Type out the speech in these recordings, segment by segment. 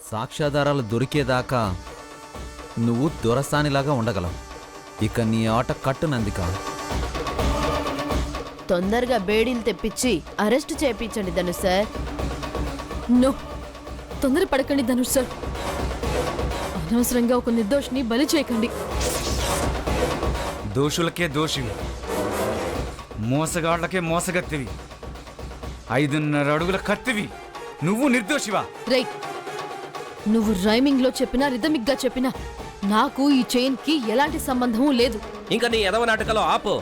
సాక్ష్యాధారాలు దొరికేదాకా నువ్వు దొరసానిలాగా ఉండగలవు. ఇక నీ ఆట కట్టు నందిక. తొందరగా బేడీలు తెప్పించి అరెస్ట్ చేయించండి ధనుష్ సార్. నో, తొందర పడకండి ధనుష్ సార్. అనవసరంగా ఒక నిర్దోషిని బలి చేయకండి. దోషులకే దోషివి, మోసగాళ్లకే మోసగత్తివి, 5.5 అడుగుల కత్తివి. నువ్వు నిర్దోషివా? రైట్. నువ్వు రైమింగ్ లో చెప్పినా రిథమిక్ గా చెప్పినా నాకు ఈ చైన్ కి ఎలాంటి సంబంధం లేదు. ఇంకా నీ ఎదవ నాటకాలు ఆపు.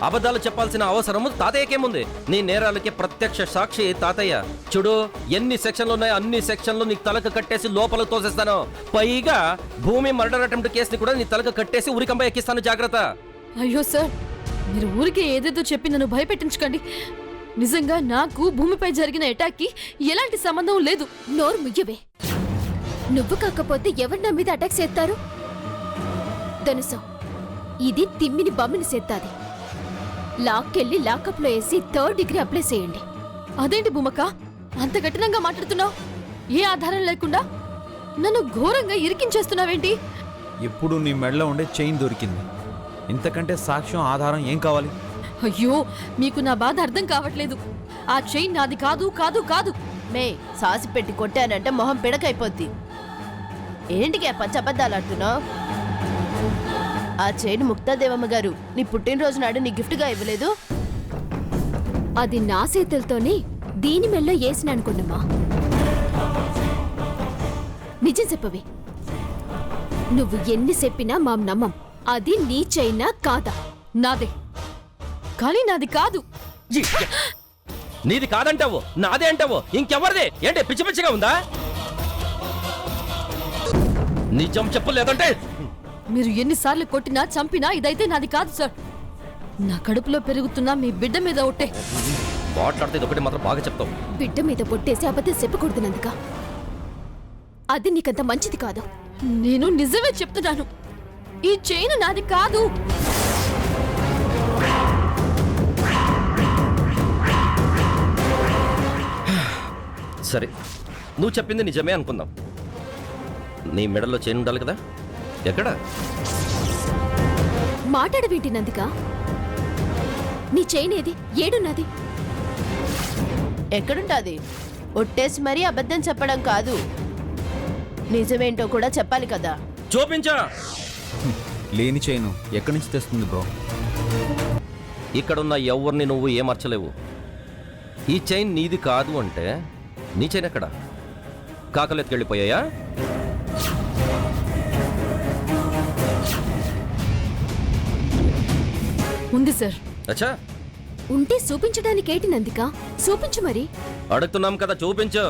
అబద్ధాలు చెప్పాల్సిన అవసరము తాతయ్యకేముంది? నీ నేరాలకి ప్రత్యక్ష సాక్షి తాతయ్య. చూడు, ఎన్ని సెక్షన్లు ఉన్నాయో అన్ని సెక్షన్లు నీకు తలకు కట్టేసి లోపల తోసేస్తాను. పైగా భూమి మర్డర్ అటెంప్ట్ కేసుని కూడా నీ తలకు కట్టేసి ఉరికంపై ఎక్కిస్తాను. జాగ్రత్త. అయ్యో సార్, మీరు ఊరికే ఏదేదో చెప్పి నన్ను భయపెట్టించకండి. నిజంగా నాకు భూమిపై జరిగిన అటాక్ కి ఎలాంటి సంబంధం లేదు. నోరు ముయ్యవే. నువ్వు కాకపోతే ఎవరు నా మీద అటాక్ చేస్తారు? ధనుసు, ఇది తిమ్మిని బమ్మిని చేస్తాది. లాక్కెళ్ళి లాకప్ లో వేసి 3rd డిగ్రీ అప్లై చేయండి. అదేంటి భూమక్క, అంత కఠినంగా మాట్లాడుతున్నావు? ఏ ఆధారం లేకుండా నన్ను ఘోరంగా ఇరికించేస్తున్నావేంటి? ఇప్పుడు నీ మెడలో ఉండే చైన్ దొరికింది. ఇంతకంటే సాక్ష్యం ఆధారం ఏం కావాలి? అయ్యో, మీకు నా బాధ అర్థం కావట్లేదు. ఆ చైన్ నాది కాదు కాదు కాదు. మే సాసి పెట్టి కొట్టానంటే మొహం పిడకైపోద్ది. ఏంటికే పచ్చబద్దాలు ఆడుతున్నావు? ఆ చైన్ ముక్తాదేవమ్మ గారు నీ పుట్టినరోజు నాడు నీ గిఫ్ట్గా ఇవ్వలేదు? అది నా చేతులతోనే దీని మెల్లో వేసిన అనుకున్నమ్మా. నిజం చెప్పవే. నువ్వు ఎన్ని చెప్పినా మాం నమ్మం. అది నీ చైనా కాదా? నాదే, కానీ నాది కాదు. నీది కాదంటావు, నాదే అంటావు, ఇంకెవరిది? ఏంటి పిచ్చి పిచ్చిగా ఉందా? నిజం చెప్పు, లేదంటే మీరు ఎన్నిసార్లు కొట్టినా చంపినా ఇదైతే నాది కాదు సార్. నా కడుపులో పెరుగుతున్న మీ బిడ్డ మీద ఒట్టే. మాట్లాడితే ఒకటి మాత్రం బాగా చెప్తావు. బిడ్డ మీద పొట్టేసి అబద్ధం చెప్పకూడదునందుక. అది నీకంత మంచిది కాదు. నేను నిజమే చెప్తున్నాను, ఈ చైన్ నాది కాదు. సరే, నువ్వు చెప్పింది నిజమే అనుకుందాం. నీ మెడలో చైన్ ఉండాలి కదా, ఎక్కడ? మాట్లాడవేంటి నందిక? నీ చైన్ ఏది? ఏడున్నది? ఎక్కడుంటాది? ఒట్టేసి మరీ అబద్ధం చెప్పడం కాదు, నిజమేంటో కూడా చెప్పాలి కదా. చూపించా. లేని చైను ఎక్కడి నుంచి తెస్తుంది బ్రో? ఇక్కడున్న ఎవరిని నువ్వు ఏమర్చలేవు. ఈ చైన్ నీది కాదు అంటే నీ చైన్ ఎక్కడ? కాకలెత్తుకెళ్ళిపోయాయా? ఉంది సార్. అచ్చా, ఉంటే చూపించడానికేటి నందిక? చూపించు మరి. అడుగుతున్నాం కదా, చూపించు.